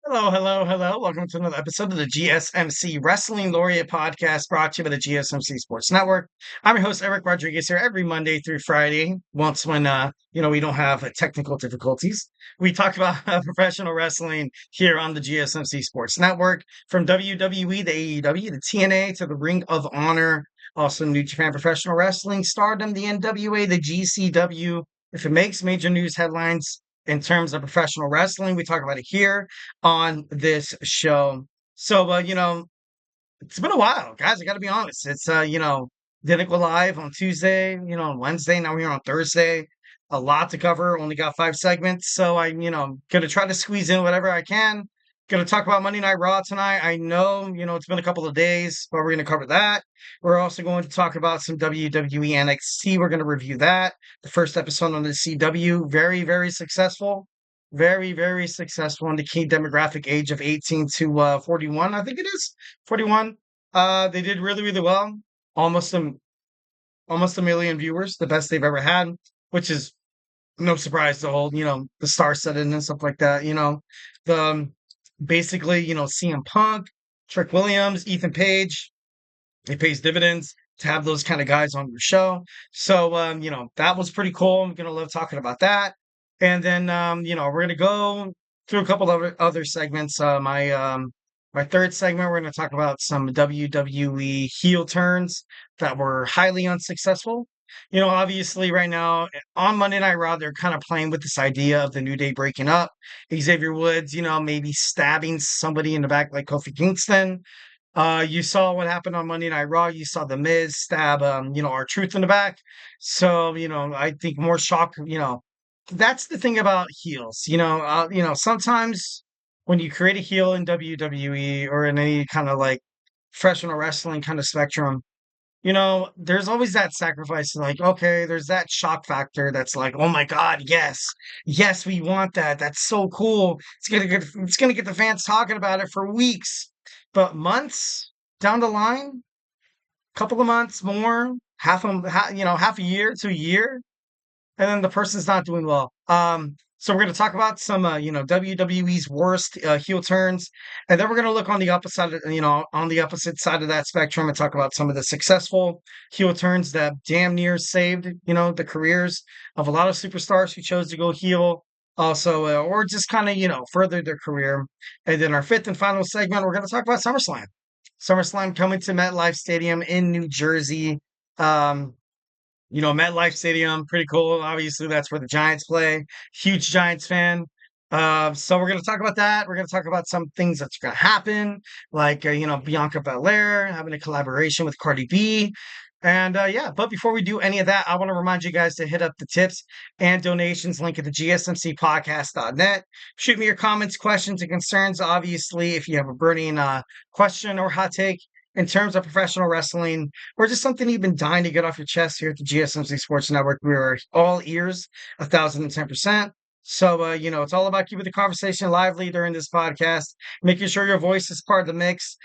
Hello, hello, hello. Welcome to another episode of the GSMC Wrestling Laureate Podcast brought to you by the GSMC Sports Network. I'm your host, Eric Rodriguez, here every Monday through Friday. Once when, we don't have technical difficulties. We talk about professional wrestling here on the GSMC Sports Network from WWE, the AEW, the TNA to the Ring of Honor, also New Japan Professional Wrestling, Stardom, the NWA, the GCW. If it makes major news headlines, in terms of professional wrestling, we talk about it here on this show. So, it's been a while, guys. I got to be honest. It's, didn't go live on Tuesday, on Wednesday. Now we're here on Thursday. A lot to cover. Only got 5 segments. So going to try to squeeze in whatever I can. Going to talk about Monday Night Raw tonight. I know, it's been a couple of days, but we're going to cover that. We're also going to talk about some WWE NXT. We're going to review that. The first episode on the CW. Very, very successful. Very, very successful in the key demographic age of 18 to 41. I think it is 41. They did really, really well. Almost a million viewers, the best they've ever had, which is no surprise to hold, the star setting and stuff like that. The basically, CM Punk, Trick Williams, Ethan Page, it pays dividends to have those kind of guys on your show. So, that was pretty cool. I'm going to love talking about that. And then, we're going to go through a couple of other segments. My third segment, we're going to talk about some WWE heel turns that were highly unsuccessful. Obviously right now on Monday Night Raw, they're kind of playing with this idea of the New Day breaking up. Xavier Woods, maybe stabbing somebody in the back like Kofi Kingston. You saw what happened on Monday Night Raw. You saw The Miz stab, R-Truth in the back. So, I think more shock, that's the thing about heels. Sometimes when you create a heel in WWE or in any kind of like professional wrestling kind of spectrum, there's always that sacrifice. Like, okay, there's that shock factor that's like, oh my God, yes, yes, we want that. That's so cool. It's gonna get the fans talking about it for weeks, but months down the line, couple of months more, half a year to a year, and then the person's not doing well. So we're going to talk about some, WWE's worst heel turns, and then we're going to look on the opposite, on the opposite side of that spectrum, and talk about some of the successful heel turns that damn near saved, the careers of a lot of superstars who chose to go heel. Also, or just kind of, further their career. And then our fifth and final segment, we're going to talk about SummerSlam. SummerSlam coming to MetLife Stadium in New Jersey. Um, MetLife Stadium, pretty cool. Obviously, that's where the Giants play. Huge Giants fan. So we're going to talk about that. We're going to talk about some things that's going to happen, like, Bianca Belair having a collaboration with Cardi B. And but before we do any of that, I want to remind you guys to hit up the tips and donations link at the GSMCpodcast.net. Shoot me your comments, questions, and concerns. Obviously, if you have a burning question or hot take in terms of professional wrestling, or just something you've been dying to get off your chest here at the GSMC Sports Network, we are all ears, 1,010%. So, it's all about keeping the conversation lively during this podcast, making sure your voice is part of the mix.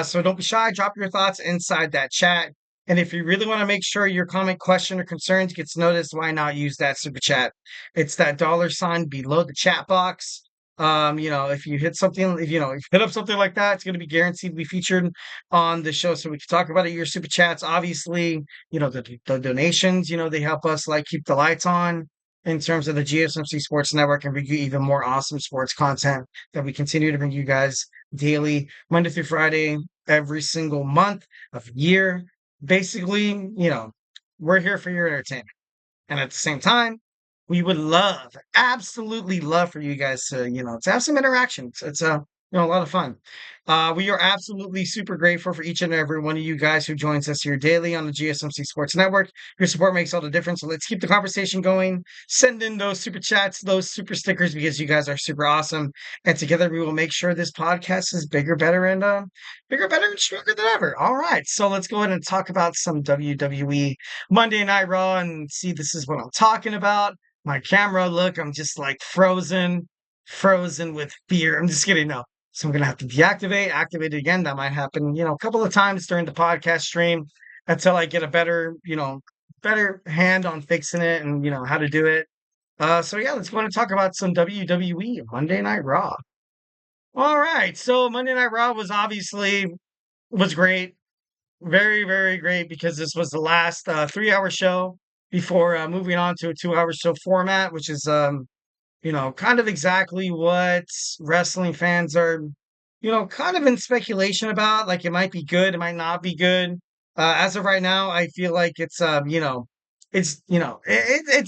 So don't be shy. Drop your thoughts inside that chat. And if you really want to make sure your comment, question, or concerns gets noticed, why not use that super chat? It's that $sign below the chat box. If you hit something, if you hit up something like that, it's going to be guaranteed to be featured on the show. So we can talk about it. Your super chats, obviously, the donations, they help us like keep the lights on in terms of the GSMC Sports Network and bring you even more awesome sports content that we continue to bring you guys daily, Monday through Friday, every single month of year. Basically, we're here for your entertainment. And at the same time, we would love, absolutely love for you guys to have some interaction. It's a lot of fun. We are absolutely super grateful for each and every one of you guys who joins us here daily on the GSMC Sports Network. Your support makes all the difference. So let's keep the conversation going. Send in those super chats, those super stickers, because you guys are super awesome. And together we will make sure this podcast is bigger, better, and stronger than ever. All right. So let's go ahead and talk about some WWE Monday Night Raw and see this is what I'm talking about. My camera, look, I'm just like frozen with fear. I'm just kidding. No. So I'm going to have to activate it again. That might happen, a couple of times during the podcast stream until I get a better hand on fixing it and, how to do it. So yeah, let's go and talk about some WWE Monday Night Raw. All right. So Monday Night Raw was great. Very, very great because this was the last 3 hour show before moving on to a 2 hour show format, which is kind of exactly what wrestling fans are, kind of in speculation about. Like it might be good, it might not be good. As of right now, I feel like it's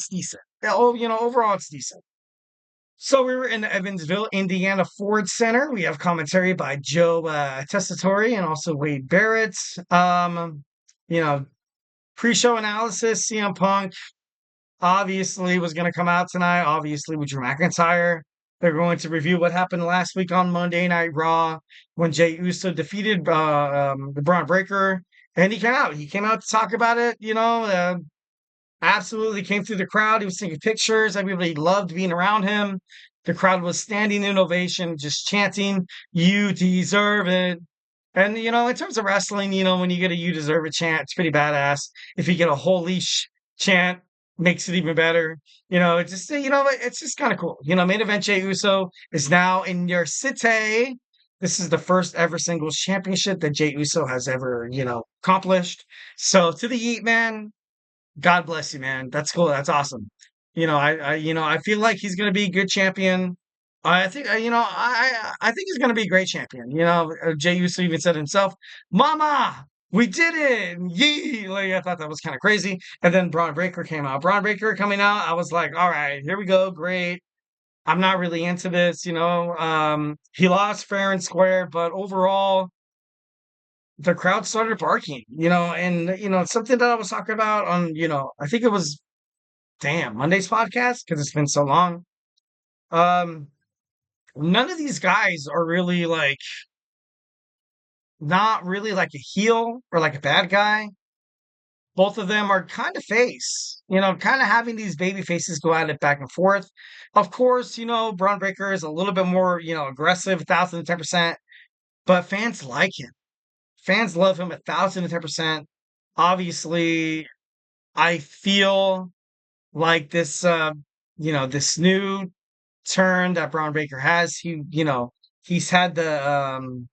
decent. Oh, overall it's decent. So we were in the Evansville, Indiana Ford Center. We have commentary by Joe Tessitore and also Wade Barrett. You know, pre-show analysis, CM Punk obviously was going to come out tonight, obviously with Drew McIntyre. They're going to review what happened last week on Monday Night Raw when Jey Uso defeated the Bron Breakker. And he came out. He came out to talk about it, absolutely came through the crowd. He was taking pictures. Everybody loved being around him. The crowd was standing in ovation, just chanting, "You deserve it." And, in terms of wrestling, when you get a "you deserve it" chant, it's pretty badass. If you get a "holy chant, makes it even better. It's just kind of cool. Main event Jey Uso is now in your city. This is the first ever singles championship that Jey Uso has ever, accomplished. So to the Yeet Man, God bless you, man. That's cool. That's awesome. I feel like he's going to be a good champion. I think, I think he's going to be a great champion. Jey Uso even said himself, "Mama, we did it! Yee!" Like I thought that was kind of crazy. And then Braun Breakker came out. Braun Breakker coming out, I was like, all right, here we go. Great. I'm not really into this. He lost fair and square, but overall, the crowd started barking. And something that I was talking about on, I think it was Monday's podcast because it's been so long. Um, None of these guys are really like not really like a heel or like a bad guy. Both of them are kind of face, kind of having these baby faces go at it back and forth. Of course, Braun Breakker is a little bit more, aggressive, 1,010%, but fans like him. Fans love him 1,010%. Obviously, I feel like this new turn that Bron Breakker has. He's had the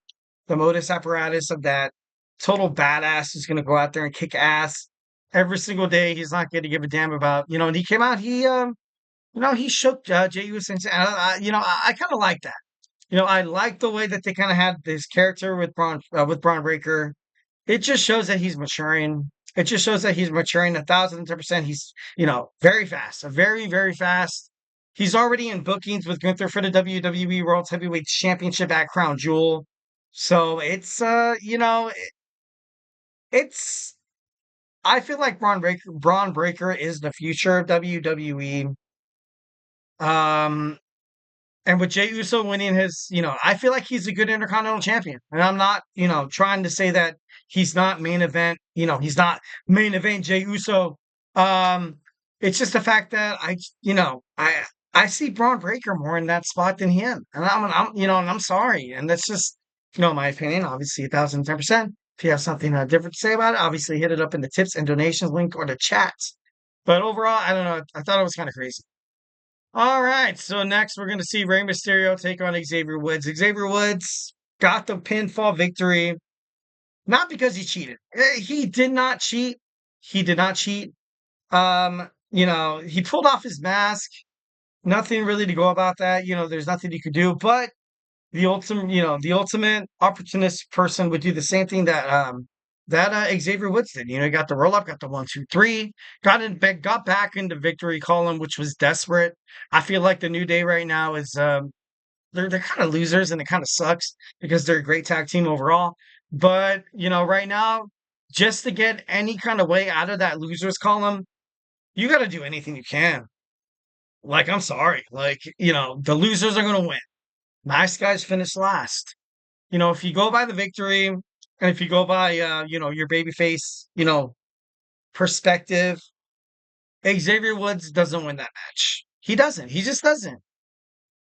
modus apparatus of that total badass who's gonna go out there and kick ass every single day. He's not gonna give a damn about, and he came out, he shook Jey Uso, and I kind of like that. I like the way that they kind of had this character with Bron Breakker. It just shows that he's maturing. It just shows that he's maturing 1,010%. He's, very fast, very, very fast. He's already in bookings with Gunther for the WWE World Heavyweight Championship at Crown Jewel. So it's I feel like Braun Breaker is the future of WWE. Um, and with Jey Uso winning I feel like he's a good Intercontinental Champion. And I'm not, trying to say that he's not main event, he's not main event Jey Uso. Um, it's just the fact that I see Braun Breaker more in that spot than him. And and I'm sorry. And that's just, my opinion, obviously 1,010%. If you have something different to say about it, obviously hit it up in the tips and donations link or the chat. But overall, I don't know. I thought it was kind of crazy. All right, so next we're going to see Rey Mysterio take on Xavier Woods. Xavier Woods got the pinfall victory, not because he cheated. He did not cheat. He did not cheat. He pulled off his mask. Nothing really to go about that. There's nothing you could do. But the ultimate opportunist person would do the same thing that Xavier Woods did. He got the roll up, got the 1, 2, 3, got back into victory column, which was desperate. I feel like the New Day right now is they're kind of losers and it kind of sucks because they're a great tag team overall. But right now, just to get any kind of way out of that losers column, you got to do anything you can. Like I'm sorry, like the losers are gonna win. Nice guys finish last. If you go by the victory and if you go by your babyface, perspective, Xavier Woods doesn't win that match. He doesn't. He just doesn't.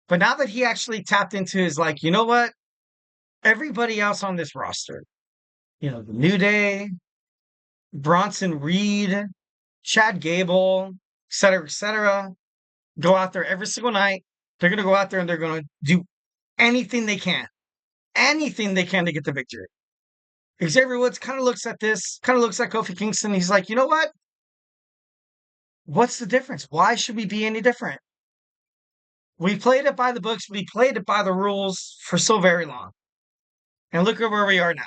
But now that he actually tapped into his like, you know what? Everybody else on this roster, the New Day, Bronson Reed, Chad Gable, et cetera, go out there every single night. They're gonna go out there and they're gonna do anything they can. Anything they can to get the victory. Xavier Woods kind of looks at this, kind of looks at Kofi Kingston. He's like, you know what? What's the difference? Why should we be any different? We played it by the books. We played it by the rules for so very long. And look at where we are now.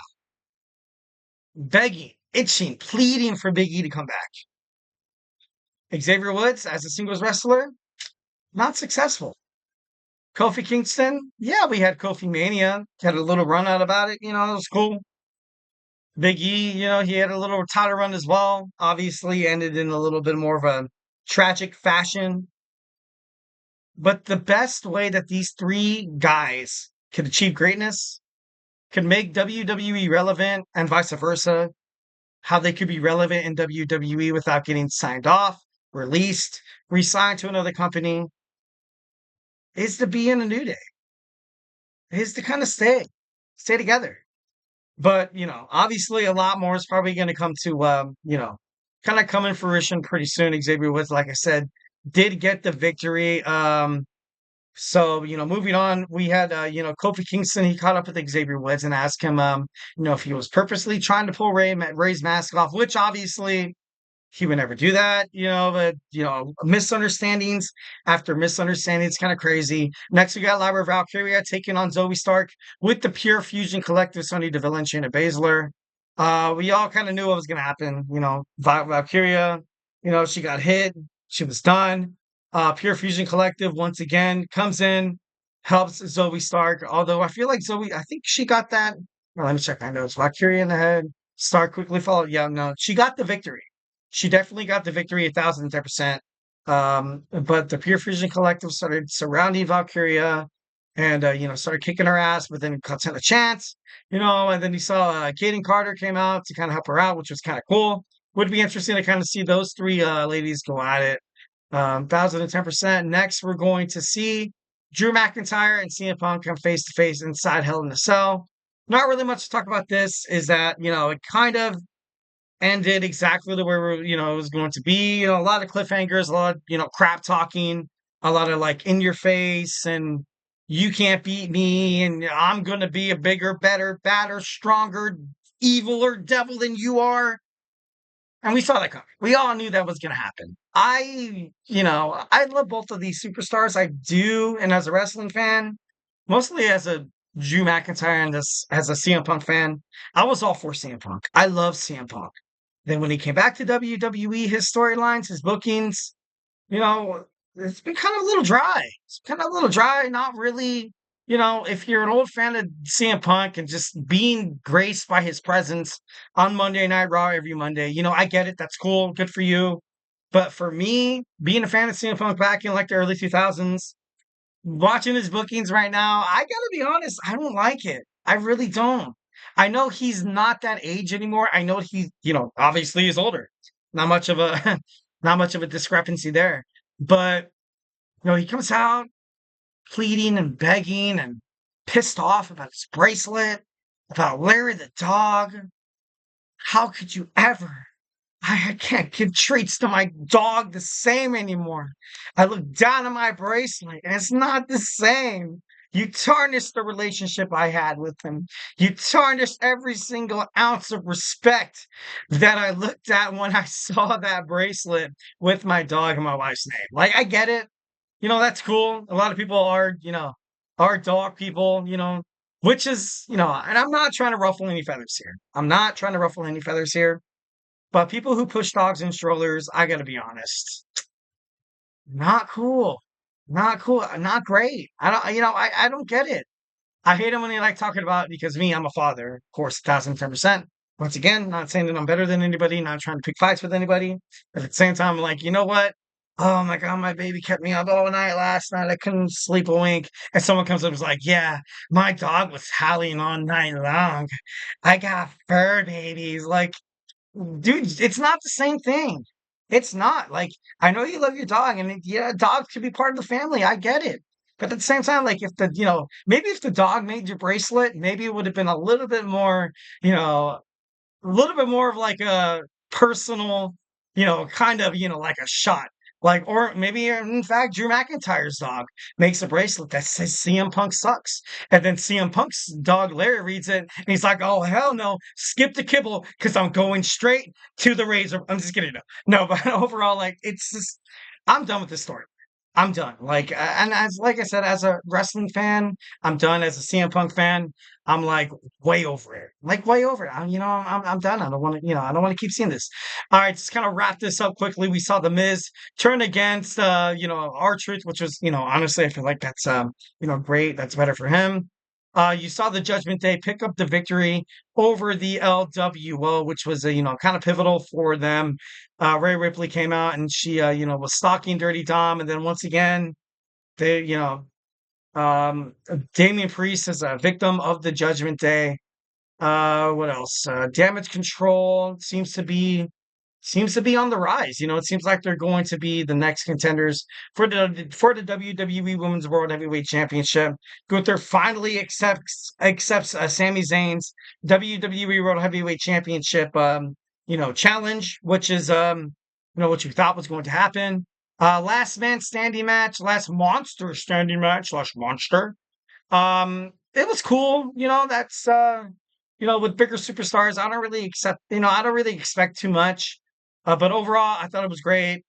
Begging, itching, pleading for Big E to come back. Xavier Woods, as a singles wrestler, not successful. Kofi Kingston, yeah, we had Kofi Mania. Had a little run out about it. It was cool. Big E, he had a little title run as well. Obviously, ended in a little bit more of a tragic fashion. But the best way that these three guys could achieve greatness, could make WWE relevant and vice versa, how they could be relevant in WWE without getting signed off, released, re-signed to another company, is to be in a New Day. Is to kind of stay together. But, obviously a lot more is probably going to come to, kind of come in fruition pretty soon. Xavier Woods, like I said, did get the victory. So, moving on, we had, Kofi Kingston. He caught up with Xavier Woods and asked him, if he was purposely trying to pull Rey's mask off, which obviously he would never do that, but, misunderstandings after misunderstandings, kind of crazy. Next, we got Lyra Valkyria taking on Zoe Stark with the Pure Fusion Collective, Sonya Deville and Shayna Baszler. We all kind of knew what was going to happen. Valkyria, she got hit. She was done. Pure Fusion Collective, once again, comes in, helps Zoe Stark. Although I feel like I think she got that. Well, let me check my notes. Valkyria in the head. Stark quickly followed. Yeah, no, she got the victory. She definitely got the victory 1,010%. But the Pure Fusion Collective started surrounding Valkyria and, started kicking her ass, but then got a chance, and then you saw Kaden Carter came out to kind of help her out, which was kind of cool. Would be interesting to kind of see those three ladies go at it. 1,010%. Next, we're going to see Drew McIntyre and CM Punk come face to face inside Hell in a Cell. Not really much to talk about this, is that, it kind of ended exactly the way it was going to be. A lot of cliffhangers, a lot of, crap talking, a lot of like in your face and you can't beat me and I'm going to be a bigger, better, badder, stronger, eviler devil than you are. And we saw that coming. We all knew that was going to happen. I love both of these superstars. I do. And as a wrestling fan, mostly as a Drew McIntyre and as a CM Punk fan, I was all for CM Punk. I love CM Punk. Then when he came back to WWE, his storylines, his bookings, it's been kind of a little dry. It's kind of a little dry. Not really, if you're an old fan of CM Punk and just being graced by his presence on Monday Night Raw every Monday, I get it. That's cool. Good for you. But for me, being a fan of CM Punk back in like the early 2000s, watching his bookings right now, I gotta be honest, I don't like it. I really don't. I know he's not that age anymore. I know he's, obviously he's older. Not much of a not much of a discrepancy there. But, he comes out pleading and begging and pissed off about his bracelet, about Larry the dog. How could you ever? I can't give treats to my dog the same anymore. I look down at my bracelet and it's not the same. You tarnished the relationship I had with him. You tarnished every single ounce of respect that I looked at when I saw that bracelet with my dog and my wife's name. Like, I get it. That's cool. A lot of people are dog people, which is, and I'm not trying to ruffle any feathers here. I'm not trying to ruffle any feathers here. But people who push dogs in strollers, I gotta be honest, not cool. Not cool. Not great. I don't get it. I hate them when they like talking about, because me, I'm a father, of course, 1,010%. Once again, not saying that I'm better than anybody, not trying to pick fights with anybody. But at the same time, I'm like, you know what? Oh my God, my baby kept me up all night last night. I couldn't sleep a wink. And someone comes up and is like, yeah, my dog was howling all night long. I got fur babies. Like, dude, it's not the same thing. It's not. Like, I know you love your dog, and yeah, dogs could be part of the family. I get it. But at the same time, like, if maybe if the dog made your bracelet, maybe it would have been a little bit more, a little bit more of like a personal, kind of, like a shot Like, or maybe in fact, Drew McIntyre's dog makes a bracelet that says CM Punk sucks. And then CM Punk's dog, Larry, reads it and he's like, oh, hell no, skip the kibble because I'm going straight to the razor. I'm just kidding. No, but overall, like, it's just, I'm done with this story. I'm done. Like, and as like I said, as a wrestling fan, I'm done. As a CM Punk fan, I'm like way over it. Like way over it. I'm done. I don't want to, I don't want to keep seeing this. All right, just kind of wrap this up quickly. We saw the Miz turn against R-Truth, which was, honestly, I feel like that's great. That's better for him. You saw the Judgment Day pick up the victory over the LWO, which was kind of pivotal for them. Rhea Ripley came out and she was stalking Dirty Dom, and then once again, they um Damian Priest is a victim of the Judgment Day. What else? Damage Control seems to be on the rise. It seems like they're going to be the next contenders for the WWE Women's World Heavyweight Championship. Gunther finally accepts Sami Zayn's WWE World Heavyweight Championship challenge, which is what you thought was going to happen. Last man standing match, last monster standing match, slash monster. It was cool. That's with bigger superstars, I don't really expect too much. But overall, I thought it was great.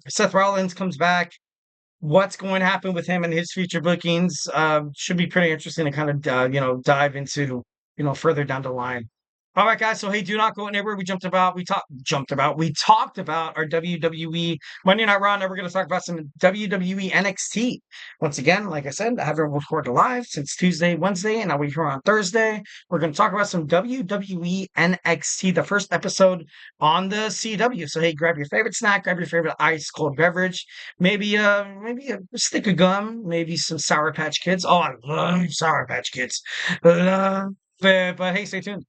Seth Rollins comes back. What's going to happen with him and his future bookings should be pretty interesting to kind of dive into further down the line. All right, guys. So hey, do not go anywhere. We talked about our WWE Monday Night Raw. Now we're going to talk about some WWE NXT. Once again, like I said, I haven't recorded live since Tuesday, Wednesday, and now we're here on Thursday. We're going to talk about some WWE NXT, the first episode on the CW. So hey, grab your favorite snack, grab your favorite ice cold beverage, maybe a stick of gum, maybe some Sour Patch Kids. Oh, I love Sour Patch Kids. But hey, stay tuned.